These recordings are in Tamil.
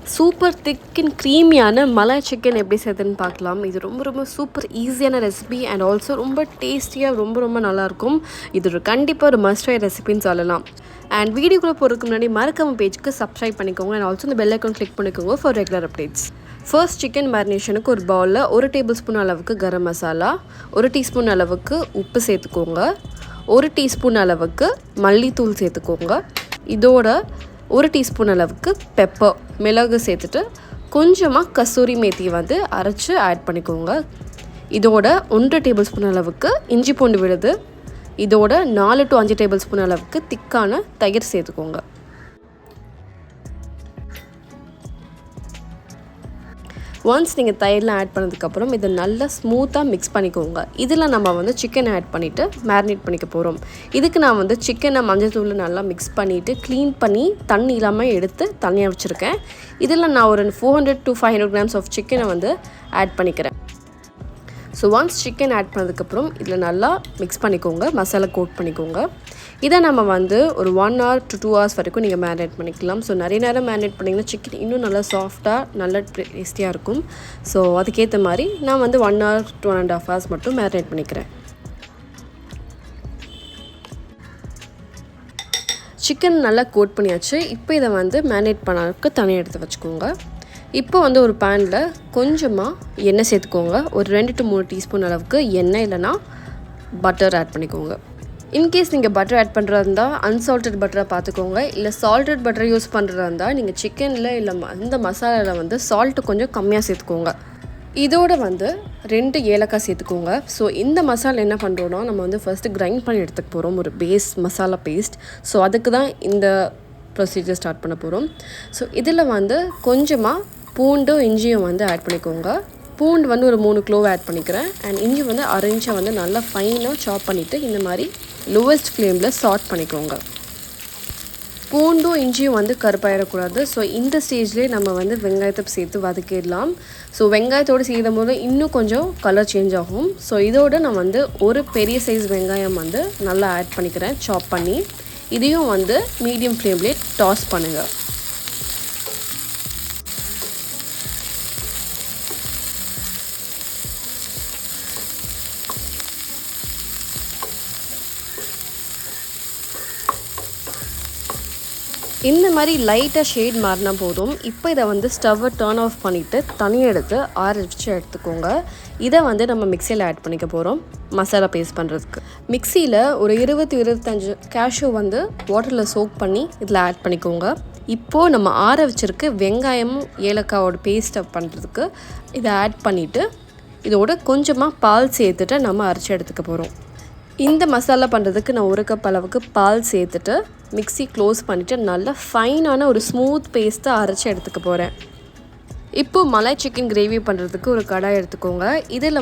சூப்பர் திக் அண்ட் க்ரீமியான மலாய் சிக்கன் எப்படி செய்யுதுன்னு பார்க்கலாம். இது ரொம்ப சூப்பர் ஈஸியான ரெசிபி அண்ட் ஆல்சோ ரொம்ப டேஸ்டியாக ரொம்ப நல்லாயிருக்கும். இது கண்டிப்பாக ஒரு மஸ்ட் ட்ரை ரெசிபின்னு சொல்லலாம். அண்ட் வீடியோக்குள்ளே போகிறதுக்கு முன்னாடி மறக்காம பேஜுக்கு சப்ஸ்கிரைப் பண்ணிக்கோங்க அண்ட் ஆல்சோ இந்த பெல் ஐக்கான் கிளிக் பண்ணிக்கோங்க for regular updates. First chicken மேரினேஷனுக்கு ஒரு பவுலில் 1 டேபிள் ஸ்பூன் அளவுக்கு கரம் மசாலா, 1 டீஸ்பூன் அளவுக்கு உப்பு சேர்த்துக்கோங்க, 1 டீஸ்பூன் அளவுக்கு மல்லித்தூள் சேர்த்துக்கோங்க. இதோட 1 டீஸ்பூன் அளவுக்கு பெப்பர் மிளகு சேர்த்துட்டு கொஞ்சமாக கசூரி மேத்தி அரைச்சி ஆட் பண்ணிக்கோங்க. இதோட 1 டேபிள் ஸ்பூன் அளவுக்கு இஞ்சி பூண்டு விழுது, இதோட 4 to 5 டேபிள் ஸ்பூன் அளவுக்கு திக்கான தயிர் சேர்த்துக்கோங்க. ஒன்ஸ் நீங்கள் தயிர்லாம் ஆட் பண்ணதுக்கப்புறம் இதை நல்லா ஸ்மூத்தாக மிக்ஸ் பண்ணிக்கோங்க. இதில் நம்ம சிக்கனை ஆட் பண்ணிவிட்டு மேரினேட் பண்ணிக்க போகிறோம். இதுக்கு நான் சிக்கனை மஞ்சள் தூள் நல்லா மிக்ஸ் பண்ணிவிட்டு க்ளீன் பண்ணி தண்ணி இல்லாமல் எடுத்து தனியாக வச்சுருக்கேன். இதில் நான் ஒரு 400 to 500 grams ஆஃப் சிக்கனை ஆட் பண்ணிக்கிறேன். ஸோ ஒன்ஸ் சிக்கன் ஆட் பண்ணதுக்கப்புறம் இதில் நல்லா மிக்ஸ் பண்ணிக்கோங்க, மசாலா கோட் பண்ணிக்கோங்க. இதை நம்ம ஒரு 1 hour to 2 hours வரைக்கும் நீங்கள் மேரினேட் பண்ணிக்கலாம். ஸோ நிறைய நேரம் மேரினேட் பண்ணிங்கன்னா சிக்கன் இன்னும் நல்லா சாஃப்டாக நல்லா டேஸ்டியாக இருக்கும். ஸோ அதுக்கேற்ற மாதிரி நான் 1 hour to 1.5 hours மட்டும் மேரினேட் பண்ணிக்கிறேன். சிக்கன் நல்லா கோட் பண்ணியாச்சு. இப்போ இதை மேரினேட் பண்ணதுக்கு தனியாக எடுத்து வச்சுக்கோங்க. இப்போ ஒரு பேனில் கொஞ்சமாக எண்ணெய் சேர்த்துக்கோங்க. ஒரு 2 to 3 டீஸ்பூன் அளவுக்கு எண்ணெய் இல்லைனா பட்டர் ஆட் பண்ணிக்கோங்க. இன்கேஸ் நீங்கள் பட்டர் ஆட் பண்ணுறதா இருந்தால் அன்சால்டட் பட்டராக பார்த்துக்கோங்க. இல்லை சால்டட் பட்டர் யூஸ் பண்ணுறதா இருந்தால் நீங்கள் சிக்கனில் இல்லை அந்த மசாலாவில் சால்ட்டு கொஞ்சம் கம்மியாக சேர்த்துக்கோங்க. இதோட 2 ஏலக்காய் சேர்த்துக்கோங்க. ஸோ இந்த மசாலா என்ன பண்ணுறோன்னா நம்ம ஃபஸ்ட்டு கிரைண்ட் பண்ணி எடுத்துக்க போகிறோம், ஒரு பேஸ் மசாலா பேஸ்ட். ஸோ அதுக்கு தான் இந்த ப்ரொசீஜர் ஸ்டார்ட் பண்ண போகிறோம். ஸோ இதில் கொஞ்சமாக பூண்டும் இஞ்சியும் ஆட் பண்ணிக்கோங்க. பூண்டு ஒரு 3 க்ளோவ் ஆட் பண்ணிக்கிறேன். அண்ட் இஞ்சி அரை இன்ச்சை நல்லா ஃபைனாக சாப் பண்ணிவிட்டு இந்த மாதிரி லோவஸ்ட் ஃப்ளேமில் சாட் பண்ணிக்கோங்க. பூண்டும் இஞ்சியும் கருப்பாயிடக்கூடாது. ஸோ இந்த ஸ்டேஜ்லேயே நம்ம வெங்காயத்தை சேர்த்து வதக்கிடலாம். ஸோ வெங்காயத்தோடு செய்யும் போது இன்னும் கொஞ்சம் கலர் சேஞ்ச் ஆகும். ஸோ இதோடு நான் ஒரு பெரிய சைஸ் வெங்காயம் நல்லா ஆட் பண்ணிக்கிறேன் சாப் பண்ணி. இதையும் மீடியம் ஃப்ளேம்லேயே டாஸ் பண்ணுங்கள். இந்த மாதிரி லைட்டாக ஷேட் மாறினா போதும். இப்போ இதை ஸ்டவ்வை டர்ன் ஆஃப் பண்ணிவிட்டு தனியாக எடுத்து ஆரம்பித்து எடுத்துக்கோங்க. இதை நம்ம மிக்சியில் ஆட் பண்ணிக்க போகிறோம் மசாலா பேஸ்ட் பண்ணுறதுக்கு. மிக்சியில் ஒரு 20-25 கேஷ்யூ வாட்டரில் சோக் பண்ணி இதில் ஆட் பண்ணிக்கோங்க. இப்போது நம்ம ஆற வச்சுருக்கு வெங்காயமும் ஏலக்காவோட பேஸ்ட்டை பண்ணுறதுக்கு இதை ஆட் பண்ணிவிட்டு இதோட கொஞ்சமாக பால் சேர்த்துட்டு நம்ம அரைச்சி எடுத்துக்க போகிறோம். இந்த மசாலா பண்ணுறதுக்கு நான் 1 கப் அளவுக்கு பால் சேர்த்துட்டு மிக்ஸி க்ளோஸ் பண்ணிவிட்டு நல்லா ஃபைனான ஒரு ஸ்மூத் பேஸ்ட்டை அரைச்சி எடுத்துக்க போகிறேன். இப்போது மலாய் சிக்கன் கிரேவி பண்ணுறதுக்கு ஒரு கடாய் எடுத்துக்கோங்க. இதில்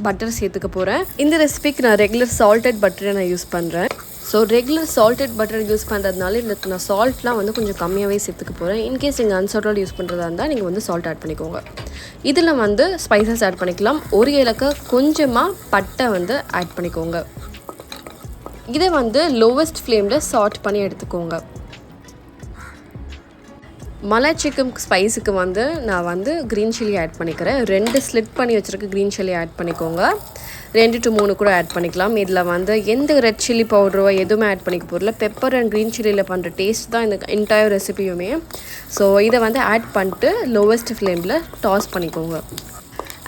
பட்டர் சேர்த்துக்க போகிறேன். இந்த ரெசிபிக்கு நான் ரெகுலர் சால்டட் பட்டரை நான் யூஸ் பண்ணுறேன். So regular salted butter use பண்ணுறதுனால இதில் நான் சால்ட்லாம் கொஞ்சம் கம்மியாகவே சேர்த்துக்க போகிறேன். இன்கேஸ் நீங்கள் அன்சால்டட் யூஸ் பண்ணுறதா இருந்தால் நீங்கள் சால்ட் ஆட் பண்ணிக்கோங்க. இதில் ஸ்பைசஸ் ஆட் பண்ணிக்கலாம். ஒரு ஏலக்காய், கொஞ்சமாக பட்டை ஆட் பண்ணிக்கோங்க. இதை லோவஸ்ட் ஃப்ளேமில் சாட் பண்ணி எடுத்துக்கோங்க. மலாய் சிக்கன் ஸ்பைஸுக்கு நான் க்ரீன் சில்லி ஆட் பண்ணிக்கிறேன். 2 ஸ்லிட் பண்ணி வச்சுருக்க க்ரீன் சில்லி ஆட் பண்ணிக்கோங்க. 2 to 3 கூட ஆட் பண்ணிக்கலாம். இதில் எந்த ரெட் சில்லி பவுடரோ எதுவுமே ஆட் பண்ணிக்க போகிறல. பெப்பர் அண்ட் க்ரீன் சில்லியில் பண்ணுற டேஸ்ட் தான் இந்த என்டையர் ரெசிபியுமே. ஸோ இதை ஆட் பண்ணிட்டு லோவஸ்ட் ஃப்ளேமில் டாஸ் பண்ணிக்கோங்க.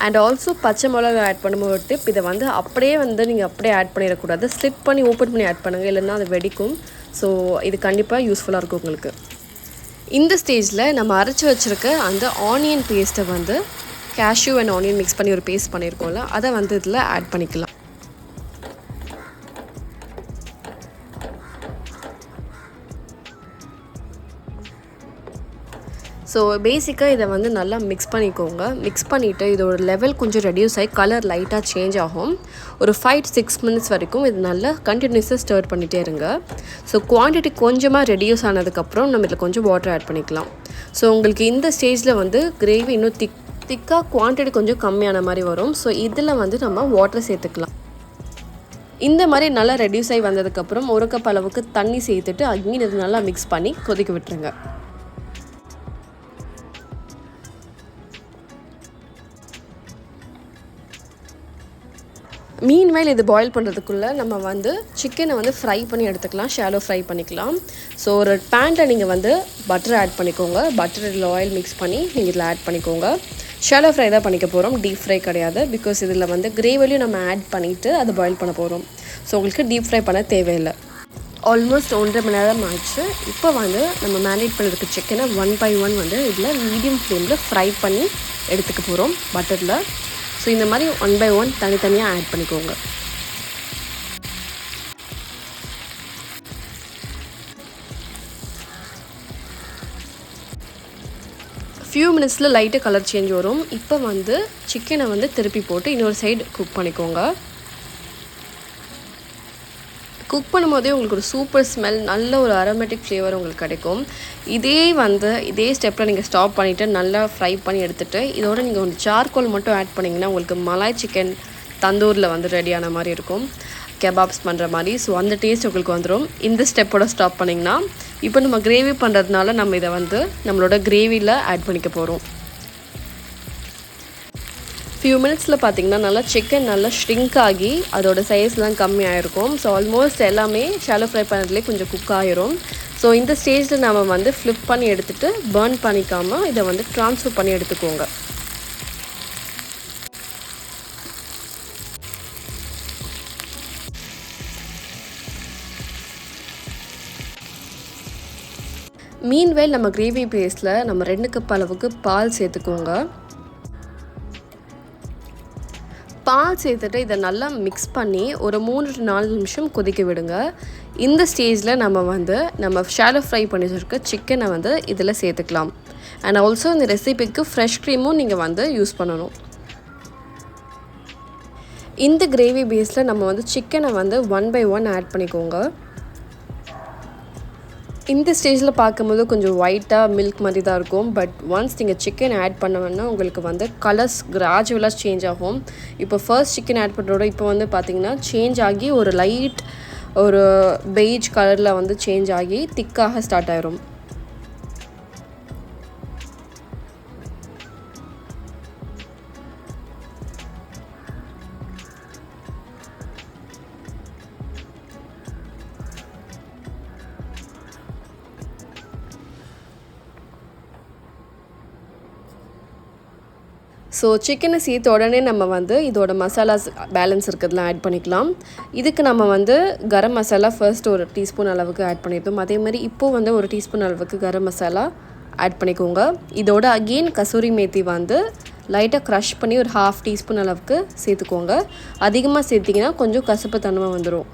அண்ட் ஆல்சோ பச்சை மிளகா ஆட் பண்ணும்போது டிப், இதை அப்படியே நீங்கள் அப்படியே ஆட் பண்ணிடக்கூடாது. ஸ்லிட் பண்ணி ஓப்பன் பண்ணி ஆட் பண்ணுங்கள், இல்லைன்னா அது வெடிக்கும். ஸோ இது கண்டிப்பாக யூஸ்ஃபுல்லாக இருக்கும் உங்களுக்கு. இந்த ஸ்டேஜில் நம்ம அரைச்சி வச்சுருக்க அந்த ஆனியன் பேஸ்ட்டை கேஷ்யூ அண்ட் ஆனியன் மிக்ஸ் பண்ணி ஒரு பேஸ்ட் பண்ணியிருக்கோம்ல, அதை இதில் ஆட் பண்ணிக்கலாம். ஸோ பேசிக்காக இதை நல்லா மிக்ஸ் பண்ணிக்கோங்க. மிக்ஸ் பண்ணிவிட்டு இதோட லெவல் கொஞ்சம் ரெடியூஸ் ஆகி கலர் லைட்டாக சேஞ்ச் ஆகும். ஒரு 5 to 6 minutes வரைக்கும் இது நல்லா கண்டினியூஸாக ஸ்டர் பண்ணிகிட்டே இருங்க. ஸோ குவான்டிட்டி கொஞ்சமாக ரெடியூஸ் ஆனதுக்கப்புறம் நம்ம இதில் கொஞ்சம் வாட்டர் ஆட் பண்ணிக்கலாம். ஸோ உங்களுக்கு இந்த ஸ்டேஜில் கிரேவி இன்னும் திக்காக குவான்டிட்டி கொஞ்சம் கம்மியான மாதிரி வரும். ஸோ இதில் நம்ம வாட்டர் சேர்த்துக்கலாம். இந்த மாதிரி நல்லா ரெடியூஸ் ஆகி வந்ததுக்கப்புறம் 1 கப் அளவுக்கு தண்ணி சேர்த்துட்டு அகைன் இது நல்லா மிக்ஸ் பண்ணி கொதிக்க விட்டுருங்க. மீன்வேல் இது பாயில் பண்ணுறதுக்குள்ளே நம்ம வந்து சிக்கனை வந்து ஃப்ரை பண்ணி எடுத்துக்கலாம், ஷாலோ ஃப்ரை பண்ணிக்கலாம். ஸோ ஒரு பேனில் நீங்கள் வந்து பட்டர் ஆட் பண்ணிக்கோங்க. பட்டர் இல்லை ஆயில் மிக்ஸ் பண்ணி நீங்கள் இதில் ஆட் பண்ணிக்கோங்க. ஷாலோ ஃப்ரை தான் பண்ணிக்க போகிறோம், டீப் ஃப்ரை கிடையாது. பிகாஸ் இதில் வந்து கிரேவிலையும் நம்ம ஆட் பண்ணிவிட்டு அதை பாயில் பண்ண போகிறோம். ஸோ உங்களுக்கு டீப் ஃப்ரை பண்ண தேவையில்லை. ஆல்மோஸ்ட் 1.5 மணி நேரம் ஆயிடுச்சு. இப்போ வந்து நம்ம மேரினேட் பண்ணுறதுக்கு சிக்கனை 1 by 1 வந்து இதில் மீடியம் ஃப்ளேமில் ஃப்ரை பண்ணி எடுத்துக்க போகிறோம் பட்டரில். ஸோ இந்த மாதிரி 1 by 1 தனித்தனியாக ஆட் பண்ணிக்கோங்க. ஃபியூ மினிட்ஸில் லைட்டாக கலர் சேஞ்ச் வரும். இப்போ வந்து சிக்கனை வந்து திருப்பி போட்டு இன்னொரு சைடு குக் பண்ணிக்கோங்க. குக் பண்ணும்போதே உங்களுக்கு ஒரு சூப்பர் ஸ்மெல், நல்ல ஒரு அரோமேட்டிக் ஃப்ளேவர் உங்களுக்கு கிடைக்கும். இதே ஸ்டெப்பில் நீங்கள் ஸ்டாப் பண்ணிவிட்டு நல்லா ஃப்ரை பண்ணி எடுத்துகிட்டு இதோட நீங்கள் ஒரு சார்கோல் மட்டும் ஆட் பண்ணிங்கன்னா உங்களுக்கு மலாய் சிக்கன் தந்தூரில் வந்து ரெடியான மாதிரி இருக்கும், கெபாப்ஸ் பண்ணுற மாதிரி. ஸோ அந்த டேஸ்ட் உங்களுக்கு வந்துடும் இந்த ஸ்டெப்போட ஸ்டாப் பண்ணிங்கன்னா. இப்போ நம்ம கிரேவி பண்ணுறதுனால நம்ம இதை வந்து நம்மளோட கிரேவியில் ஆட் பண்ணிக்க போகிறோம். ஃபியூ மினிட்ஸில் பார்த்திங்கன்னா நல்லா சிக்கன் நல்லா ஷ்ரிங்க் ஆகி அதோட சைஸ்லாம் கம்மியாகிருக்கும். ஸோ ஆல்மோஸ்ட் எல்லாமே ஷாலோ ஃப்ரை பண்ணுறதுலேயே கொஞ்சம் குக் ஆகிரும். ஸோ இந்த ஸ்டேஜில் நம்ம வந்து ஃப்ளிப் பண்ணி எடுத்துகிட்டு பர்ன் பண்ணிக்காமல் இதை வந்து ட்ரான்ஸ்ஃபர் பண்ணி எடுத்துக்கோங்க. மீன்வேல் நம்ம கிரேவி பேஸில் நம்ம 2 கப் அளவுக்கு பால் சேர்த்துக்கோங்க. பால் சேர்த்துட்டு இதை நல்லா மிக்ஸ் பண்ணி ஒரு 3 to 4 நிமிஷம் கொதிக்க விடுங்க. இந்த ஸ்டேஜில் நம்ம ஷாலோ ஃப்ரை பண்ணி வச்சுருக்க சிக்கனை வந்து இதில் சேர்த்துக்கலாம். அண்ட் ஆல்சோ இந்த ரெசிபிக்கு ஃப்ரெஷ் க்ரீமும் நீங்கள் வந்து யூஸ் பண்ணணும். இந்த கிரேவி பேஸில் நம்ம வந்து சிக்கனை வந்து 1 by 1 ஆட் பண்ணிக்கோங்க. இந்த ஸ்டேஜில் பார்க்கும்போது கொஞ்சம் ஒயிட்டாக மில்க் மாதிரி தான் இருக்கும். பட் ஒன்ஸ் நீங்கள் சிக்கன் ஆட் பண்ணோன்னா உங்களுக்கு வந்து கலர்ஸ் கிராஜுவலாக சேஞ்ச் ஆகும். இப்போ ஃபர்ஸ்ட் சிக்கன் ஆட் பண்ணுறோட இப்போ வந்து பார்த்திங்கன்னா சேஞ்ச் ஆகி ஒரு லைட் ஒரு பெய்ஜ் கலரில் வந்து சேஞ்ச் ஆகி திக்காக ஸ்டார்ட் ஆயிரும். ஸோ சிக்கனை சேர்த்த உடனே நம்ம வந்து இதோட மசாலாஸ் பேலன்ஸ் இருக்கிறதுலாம் ஆட் பண்ணிக்கலாம். இதுக்கு நம்ம வந்து கரம் மசாலா ஃபர்ஸ்ட் ஒரு டீஸ்பூன் அளவுக்கு ஆட் பண்ணியிருந்தோம். அதே மாதிரி இப்போது வந்து ஒரு டீஸ்பூன் அளவுக்கு கரம் மசாலா ஆட் பண்ணிக்கோங்க. இதோட அகெயின் கசூரி மேத்தி வந்து லைட்டாக க்ரஷ் பண்ணி ஒரு 1/2 டீஸ்பூன் அளவுக்கு சேர்த்துக்கோங்க. அதிகமாக சேர்த்திங்கன்னா கொஞ்சம் கசப்பு தன்மை வந்துடும்.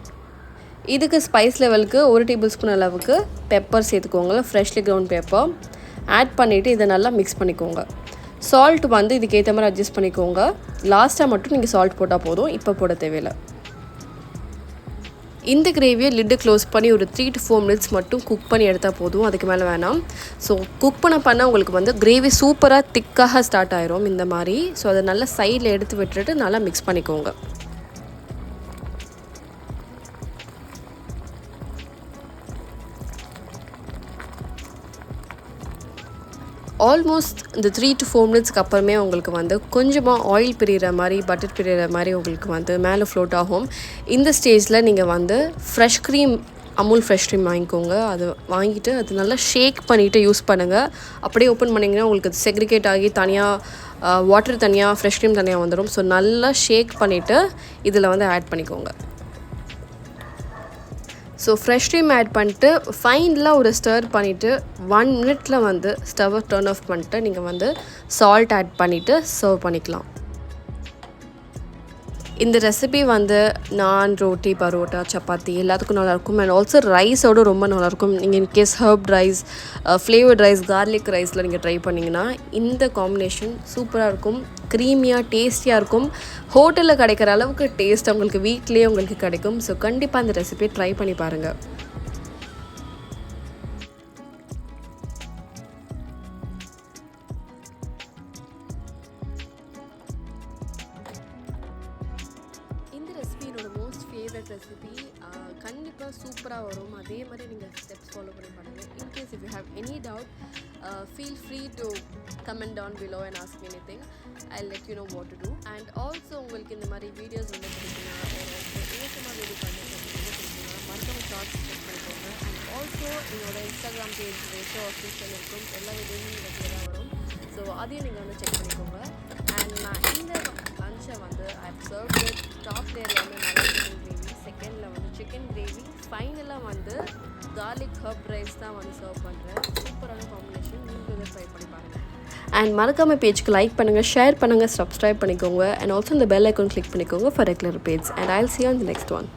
இதுக்கு ஸ்பைஸ் லெவலுக்கு 1 டேபிள் ஸ்பூன் அளவுக்கு பெப்பர் சேர்த்துக்கோங்க, ஃப்ரெஷ்லி கிரவுண்ட் பெப்பர் ஆட் பண்ணிவிட்டு இதை நல்லா மிக்ஸ் பண்ணிக்கோங்க. சால்ட் வந்து இதுக்கேற்ற மாதிரி அட்ஜஸ்ட் பண்ணிக்கோங்க. லாஸ்ட்டாக மட்டும் நீங்கள் சால்ட் போட்டால் போதும், இப்போ போட தேவையில்லை. இந்த கிரேவியை லிட்டு க்ளோஸ் பண்ணி ஒரு 3 to 4 மினிட்ஸ் மட்டும் குக் பண்ணி எடுத்தால் போதும், அதுக்கு மேலே வேணாம். ஸோ குக் பண்ண உங்களுக்கு வந்து கிரேவி சூப்பராக திக்காக ஸ்டார்ட் ஆயிரும் இந்த மாதிரி. ஸோ அதை நல்லா சைடில் எடுத்து விட்டுட்டு நல்லா மிக்ஸ் பண்ணிக்கோங்க. ஆல்மோஸ்ட் இந்த 3 to 4 மினிட்ஸ்க்கு அப்புறமே உங்களுக்கு வந்து கொஞ்சமாக ஆயில் பிரிகிற மாதிரி பட்டர் பிரிகிற மாதிரி உங்களுக்கு வந்து மேலே ஃப்ளோட் ஆகும். இந்த ஸ்டேஜில் நீங்கள் வந்து fresh cream, Amul fresh cream வாங்கிக்கோங்க. அது வாங்கிட்டு அது நல்லா ஷேக் பண்ணிவிட்டு யூஸ் பண்ணுங்கள். அப்படியே ஓப்பன் பண்ணிங்கன்னா உங்களுக்கு அது செக்ரிகேட் ஆகி தனியாக வாட்டர் தனியாக ஃப்ரெஷ் க்ரீம் தனியாக வந்துடும். ஸோ நல்லா ஷேக் பண்ணிவிட்டு இதில் வந்து ஆட் பண்ணிக்கோங்க. ஸோ ஃப்ரெஷ் க்ரீம் ஆட் பண்ணிட்டு ஃபைனலாக ஒரு ஸ்டர் பண்ணிவிட்டு 1 மினிட்ல வந்து ஸ்டவ்வை டர்ன் ஆஃப் பண்ணிட்டு நீங்கள் வந்து சால்ட் ஆட் பண்ணிவிட்டு சர்வ் பண்ணிக்கலாம். இந்த ரெசிபி வந்து நான், ரோட்டி, பரோட்டா, சப்பாத்தி எல்லாத்துக்கும் நல்லாயிருக்கும். அண்ட் ஆல்சோ ரைஸோடு ரொம்ப நல்லாயிருக்கும். நீங்கள் in case herbed rice, flavoured rice, garlic ரைஸில் நீங்கள் ட்ரை பண்ணிங்கன்னா இந்த காம்பினேஷன் சூப்பராக இருக்கும். க்ரீமியாக டேஸ்டியாக இருக்கும். ஹோட்டலில் கிடைக்கிற அளவுக்கு டேஸ்ட் உங்களுக்கு வீட்லேயே உங்களுக்கு கிடைக்கும். ஸோ கண்டிப்பாக அந்த ரெசிபியை ட்ரை பண்ணி பாருங்கள். ஃபேவரட் ரெசிபி கண்டிப்பாக சூப்பராக வரும். அதே மாதிரி நீங்கள் ஸ்டெப்ஸ் ஃபாலோ பண்ணி பண்ணுங்கள். In case if you have any doubt feel free to comment down below and ask me anything. I'll let you know what to do. And also உங்களுக்கு இந்த மாதிரி வீடியோஸ் வந்து பிடிக்குன்னா ஏசமாக வீடியோ பண்ணுறது பிடிக்குன்னா மறக்காம ஷார்ட்ஸ் செக் பண்ணிக்கோங்க. அண்ட் ஆல்சோ என்னோட இன்ஸ்டாகிராம் பேஜ் ரேஷோ அஃபிஷியல் இருக்கும், எல்லா வீடியோஸும் ரெகுலராக வரும். ஸோ அதையும் நீங்கள் வந்து செக் பண்ணிக்கோங்க. அண்ட் நான் இந்த லன்ச்சை வந்து ஐ சர்வ் வித் டாப் லேயரில் வந்து நல்லா சிக்கன் கிரேவி, செகண்டில் வந்து சிக்கன் கிரேவி, ஃபைனலாக வந்து கார்லிக் ஹர்ப் ரைஸ் தான் வந்து சர்வ் பண்ணுறேன். சூப்பரான காம்பினேஷன், நீங்கள் இதை ட்ரை பண்ணி பாருங்கள். அண்ட் மறக்காமல் பேஜ்க்கு லைக் பண்ணுங்கள், ஷேர் பண்ணுங்கள், சப்ஸ்கிரைப் பண்ணிக்கோங்க. அண்ட் ஆல்சோ இந்த பெல் ஐக்கான் கிளிக் பண்ணிக்கோங்க for regular page. And I will see you on the next one.